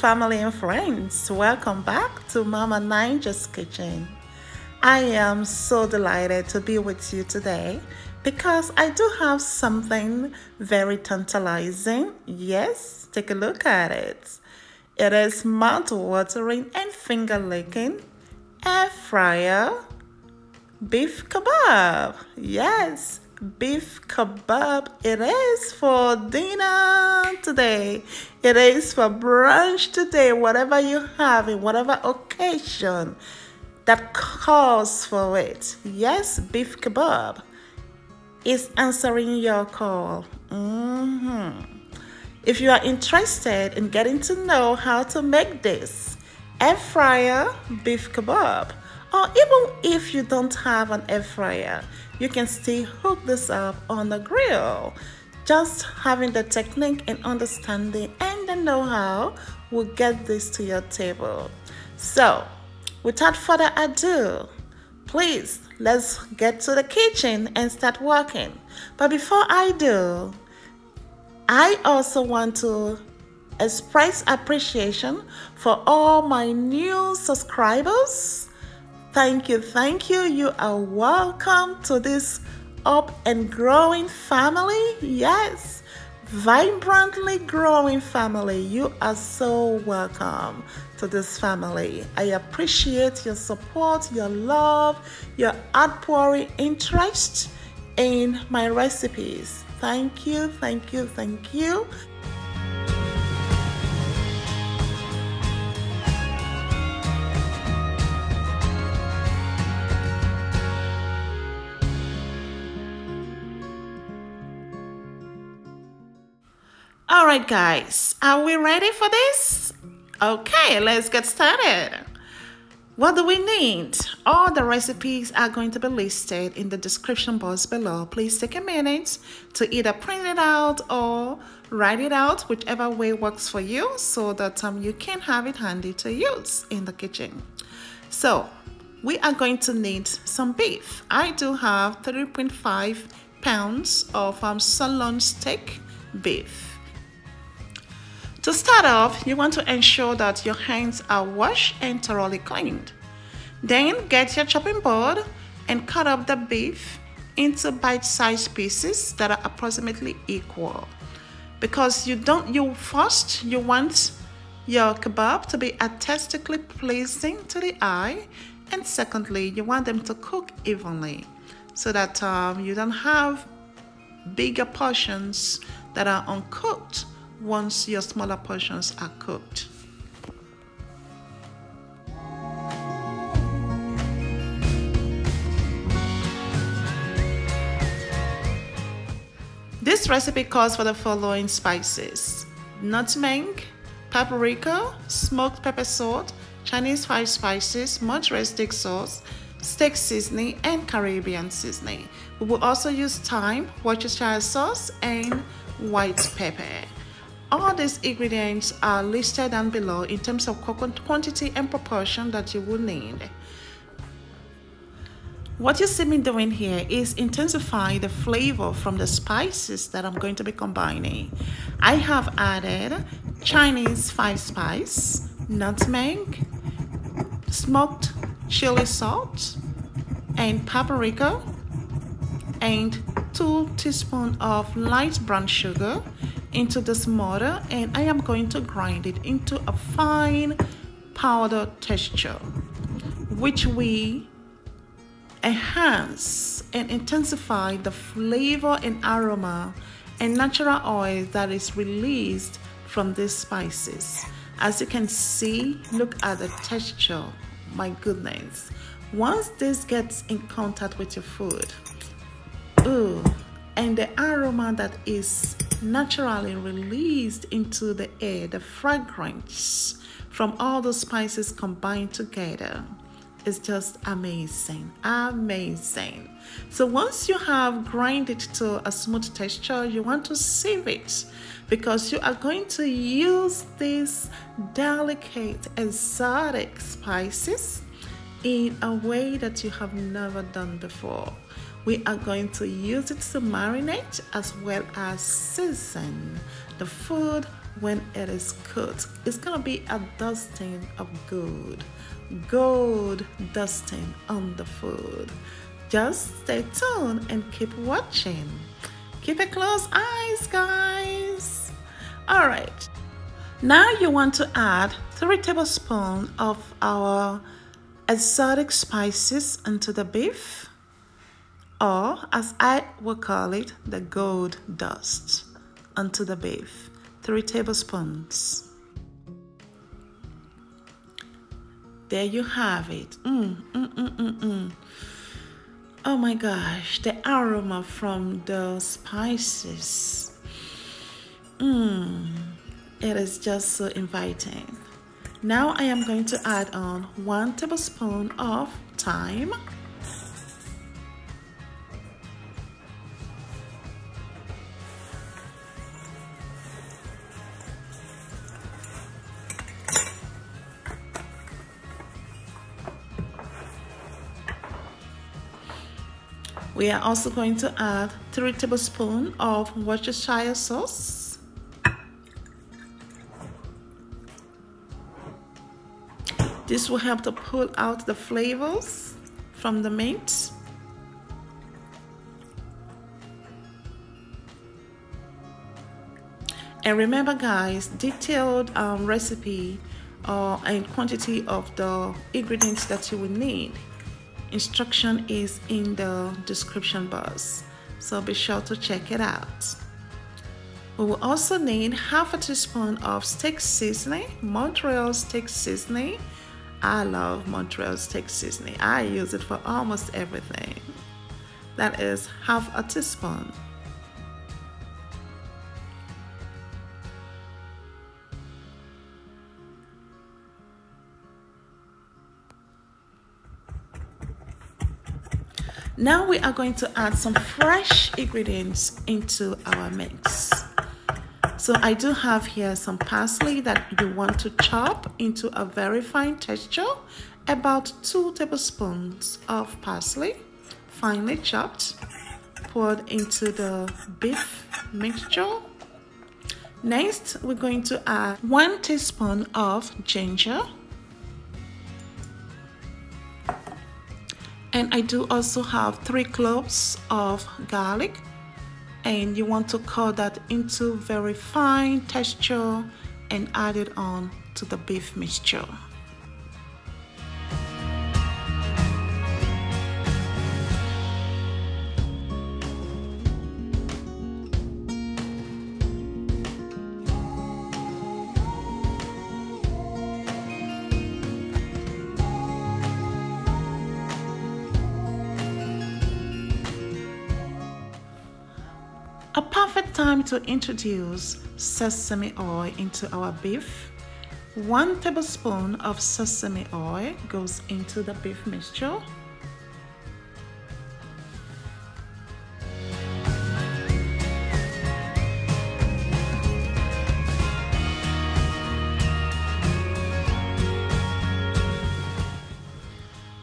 family and friends. Welcome back to Mama Ninja's Kitchen. I am so delighted to be with you today because I do have something very tantalizing. Yes, take a look at it. It is mouth-watering and finger-licking air fryer beef kebab. Yes, beef kebab. It is for dinner today. It is for brunch today. Whatever you have in whatever occasion that calls for it. Yes, beef kebab is answering your call. If you are interested in getting to know how to make this air fryer beef kebab, or even if you don't have an air fryer, you can still hook this up on the grill. Just having the technique and understanding and the know-how will get this to your table. So, without further ado, please, let's get to the kitchen and start working. But before I do, I also want to express appreciation for all my new subscribers. Thank you. You are welcome to this up and growing family. Yes, vibrantly growing family. You are so welcome to this family. I appreciate your support, your love, your outpouring interest in my recipes. Thank you. All right, guys, are we ready for this? Okay, let's get started. What do we need? All the recipes are going to be listed in the description box below. Please take a minute to either print it out or write it out, whichever way works for you, so that you can have it handy to use in the kitchen. So, we are going to need some beef. I do have 3.5 pounds of sirloin steak beef. To start off, you want to ensure that your hands are washed and thoroughly cleaned. Then get your chopping board and cut up the beef into bite-sized pieces that are approximately equal. Because you want your kebab to be aesthetically pleasing to the eye, and secondly, you want them to cook evenly so that you don't have bigger portions that are uncooked once your smaller portions are cooked. This recipe calls for the following spices: nutmeg, paprika, smoked pepper salt, Chinese 5 spices, Montreal steak sauce, steak seasoning, and Caribbean seasoning. We will also use thyme, worcestershire sauce, and white pepper. All these ingredients are listed down below in terms of quantity and proportion that you will need. What you see me doing here is intensify the flavor from the spices that I'm going to be combining. I have added Chinese 5 spice, nutmeg, smoked chili salt, and paprika, and 2 teaspoons of light brown sugar into this mortar, and I am going to grind it into a fine powder texture, which will enhance and intensify the flavor and aroma and natural oil that is released from these spices. As you can see, look at the texture. My goodness, once this gets in contact with your food, and the aroma that is naturally released into the air, the fragrance from all the spices combined together, is just amazing. So once you have grinded it to a smooth texture, you want to sieve it, because you are going to use these delicate exotic spices in a way that you have never done before. We are going to use it to marinate as well as season the food when it is cooked. It's gonna be a dusting of good dusting on the food. Just stay tuned and keep watching. Keep a close eyes, guys. All right. Now you want to add 3 tablespoons of our exotic spices into the beef, or as I will call it, the gold dust onto the beef. 3 tablespoons. There you have it. Oh my gosh, the aroma from the spices. It is just so inviting. Now I am going to add on 1 tablespoon of thyme. We are also going to add 3 tablespoons of Worcestershire sauce. This will help to pull out the flavors from the meat. And remember, guys, detailed recipe and quantity of the ingredients that you will need. Instruction is in the description box, so be sure to check it out. We will also need half a teaspoon of steak seasoning, Montreal steak seasoning. I love Montreal steak seasoning. I use it for almost everything. That is half a teaspoon. Now we are going to add some fresh ingredients into our mix. So I do have here some parsley that you want to chop into a very fine texture. About 2 tablespoons of parsley, finely chopped, poured into the beef mixture. Next, we're going to add 1 teaspoon of ginger. And I do also have 3 cloves of garlic, and you want to cut that into very fine texture and add it on to the beef mixture. A perfect time to introduce sesame oil into our beef. 1 tablespoon of sesame oil goes into the beef mixture.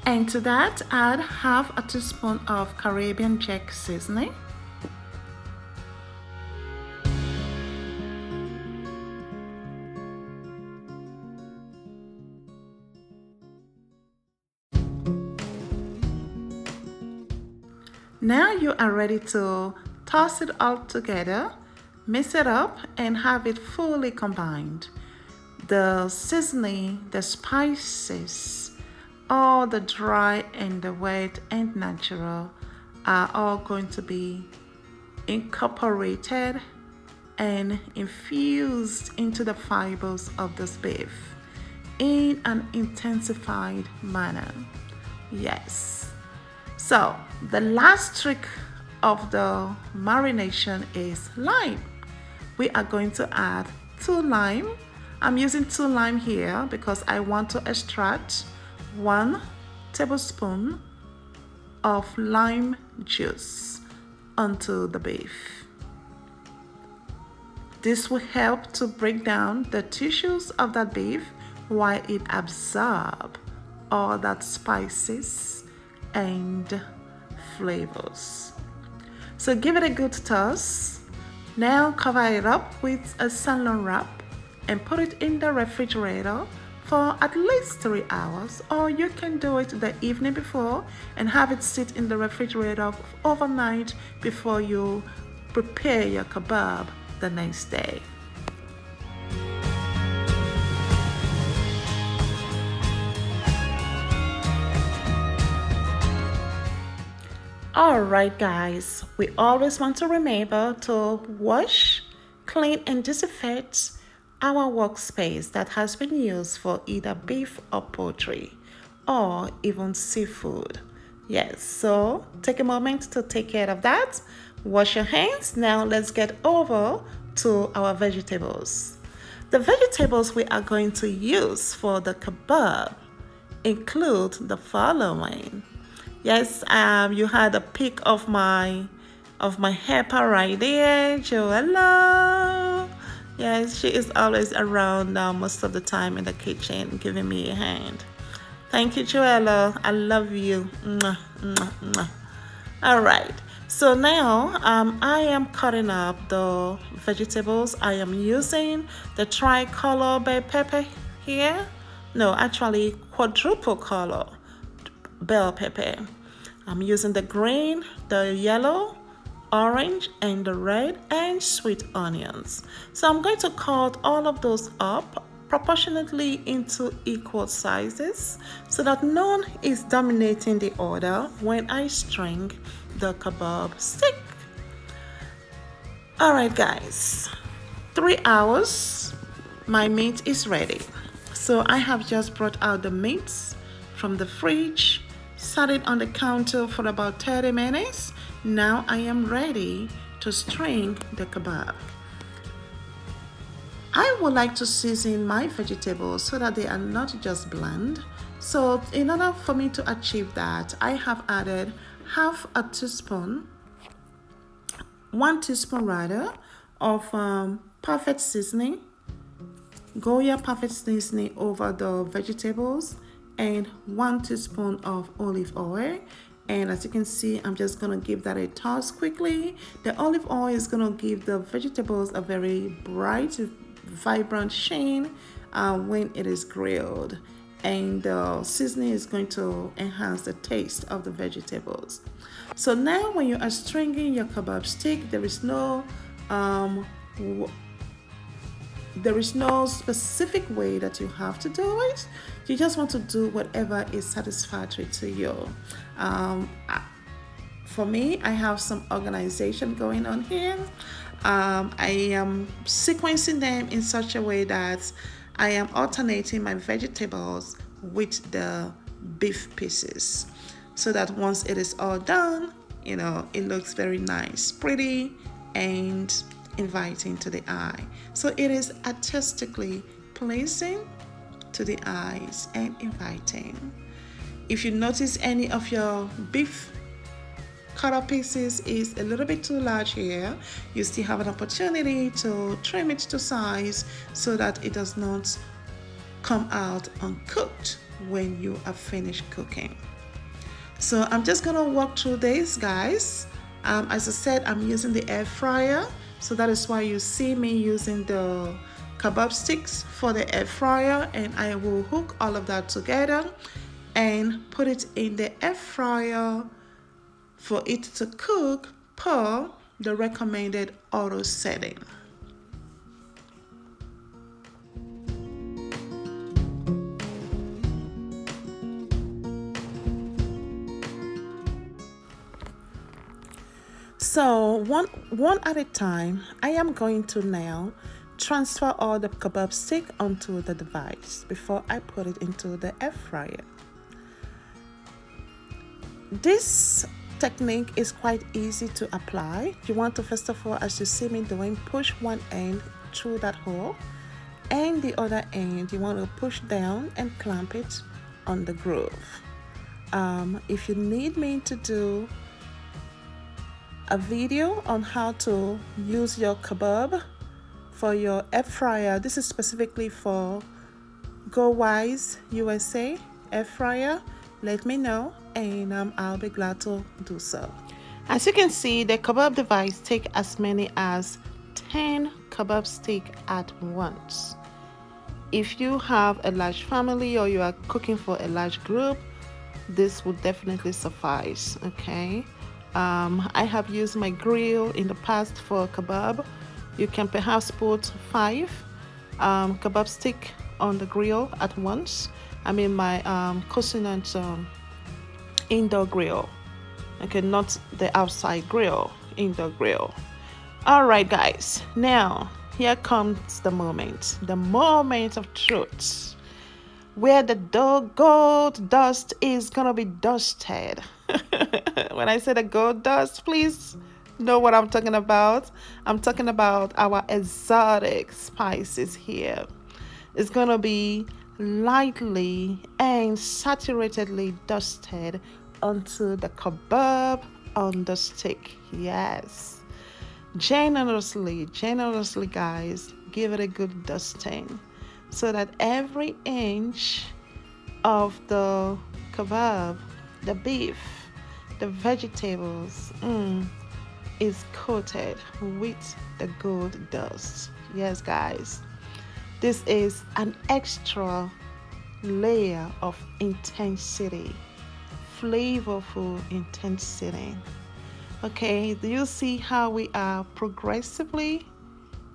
And to that, add half a teaspoon of Caribbean Jack seasoning. Now you are ready to toss it all together, mix it up, and have it fully combined. The seasoning, the spices, all the dry and the wet and natural are all going to be incorporated and infused into the fibers of this beef in an intensified manner. Yes. So the last trick of the marination is lime. We are going to add 2 lime. I'm using 2 lime here because I want to extract 1 tablespoon of lime juice onto the beef. This will help to break down the tissues of that beef while it absorbs all that spices and flavors. So give it a good toss. Now cover it up with a salon wrap and put it in the refrigerator for at least 3 hours, or you can do it the evening before and have it sit in the refrigerator overnight before you prepare your kebab the next day. Alright guys, we always want to remember to wash, clean and disinfect our workspace that has been used for either beef or poultry or even seafood. Yes, so take a moment to take care of that. Wash your hands. Now let's get over to our vegetables. The vegetables we are going to use for the kebab include the following. Yes, you had a pic of my helper right there, Joella. Yes, she is always around most of the time in the kitchen, giving me a hand. Thank you, Joella. I love you. Mwah, mwah, mwah. All right. So now I am cutting up the vegetables. I am using the tricolor bell pepper here. No, actually quadruple color bell pepper. I'm using the green, the yellow, orange and the red and sweet onions. So I'm going to cut all of those up proportionately into equal sizes so that none is dominating the other when I string the kebab stick. All right guys, 3 hours, my meat is ready. So I have just brought out the meats from the fridge, sat it on the counter for about 30 minutes. Now I am ready to string the kebab. I would like to season my vegetables so that they are not just bland. So in order for me to achieve that, I have added one teaspoon rather, of perfect seasoning, Goya perfect seasoning over the vegetables, and 1 teaspoon of olive oil. And as you can see, I'm just gonna give that a toss quickly. The olive oil is gonna give the vegetables a very bright, vibrant sheen when it is grilled, and the seasoning is going to enhance the taste of the vegetables. So now when you are stringing your kebab stick, there is no specific way that you have to do it. You just want to do whatever is satisfactory to you. For me, I have some organization going on here. I am sequencing them in such a way that I am alternating my vegetables with the beef pieces, so that once it is all done, you know, it looks very nice, pretty, and inviting to the eye. So it is artistically pleasing to the eyes and inviting. If you notice any of your beef cut pieces is a little bit too large here, you still have an opportunity to trim it to size so that it does not come out uncooked when you are finished cooking. So I'm just gonna walk through this, guys. As I said, I'm using the air fryer, so that is why you see me using the kebab sticks for the air fryer, and I will hook all of that together and put it in the air fryer for it to cook per the recommended auto setting. So one at a time, I am going to now transfer all the kebab stick onto the device before I put it into the air fryer. This technique is quite easy to apply. You want to, first of all, as you see me doing, push one end through that hole, and the other end you want to push down and clamp it on the groove. If you need me to do a video on how to use your kebab for your air fryer, this is specifically for Goya USA air fryer, let me know, and I'll be glad to do so. As you can see, the kebab device take as many as 10 kebab stick at once. if you have a large family or you are cooking for a large group, this would definitely suffice. Okay, I have used my grill in the past for kebab. You can perhaps put 5 kebab stick on the grill at once. I mean my Cuisinart indoor grill. Okay, not the outside grill, indoor grill. All right, guys, now here comes the moment of truth, where the gold dust is gonna be dusted. When I say the gold dust, please know what I'm talking about. I'm talking about our exotic spices here. It's gonna be lightly and saturatedly dusted onto the kebab on the stick. Yes, generously, guys, give it a good dusting so that every inch of the kebab, the beef, the vegetables is coated with the gold dust. Yes, guys, this is an extra layer of intensity, flavorful intensity. Okay, do you see how we are progressively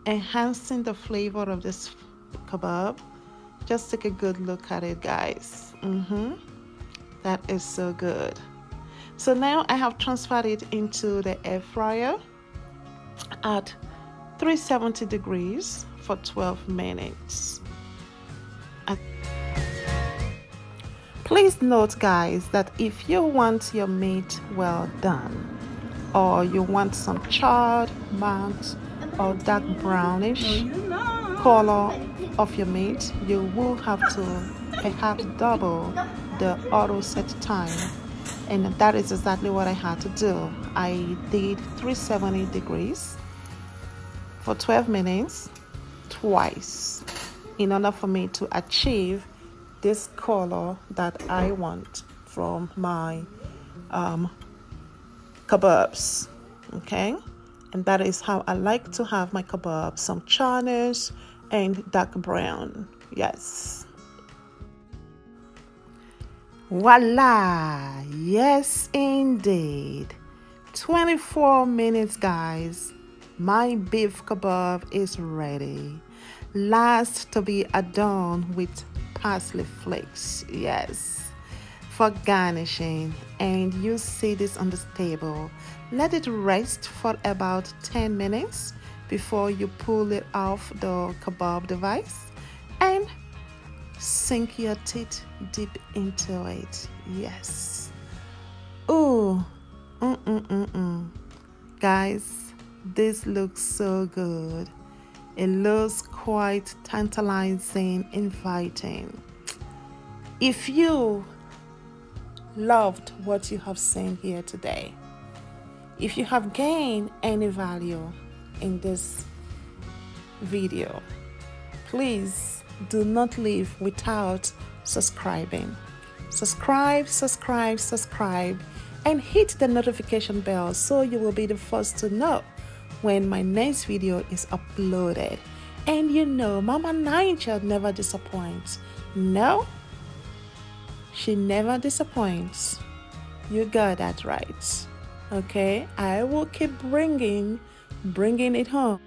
enhancing the flavor of this kebab? Just take a good look at it, guys. That is so good. So now I have transferred it into the air fryer at 370 degrees for 12 minutes. Please note, guys, that if you want your meat well done, or you want some charred, marked, or dark brownish color of your meat, you will have to perhaps double the auto set time, and that is exactly what I had to do. I did 370 degrees for 12 minutes twice in order for me to achieve this color that I want from my kebabs. Okay, and that is how I like to have my kebabs, some charness and dark brown. Yes, voila, yes indeed. 24 minutes, guys, my beef kebab is ready. Last to be adorned with parsley flakes, yes, for garnishing. And you see this on the table. Let it rest for about 10 minutes before you pull it off the kebab device and sink your teeth deep into it. Yes. Ooh. Guys, this looks so good. It looks quite tantalizing, inviting. If you loved what you have seen here today, if you have gained any value in this video, please do not leave without subscribing. Subscribe, and hit the notification bell so you will be the first to know when my next video is uploaded. And you know, Mama Nigel never disappoints. No, she never disappoints. You got that right. Okay, I will keep bringing it home.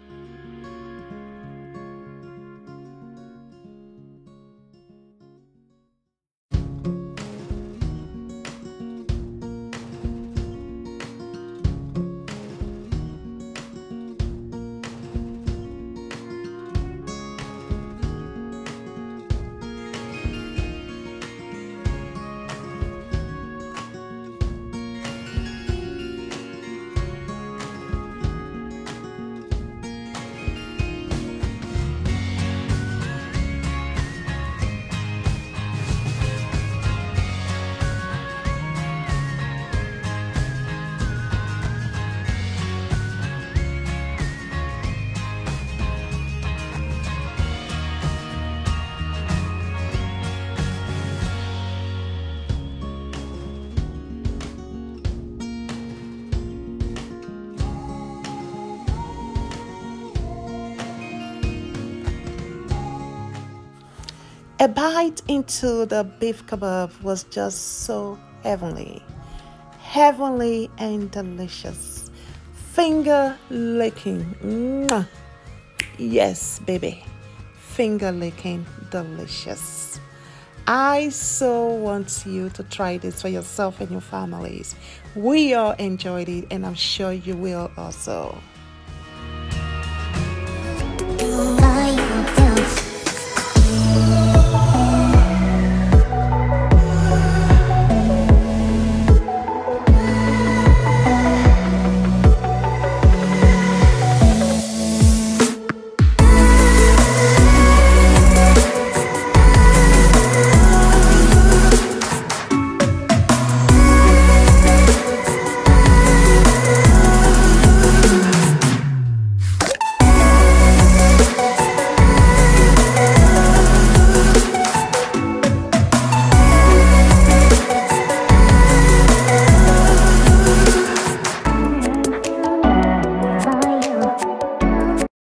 A bite into the beef kebab was just so heavenly. Heavenly and delicious. Finger licking. Mwah. Yes, baby. Finger licking delicious. I so want you to try this for yourself and your families. We all enjoyed it, and I'm sure you will also.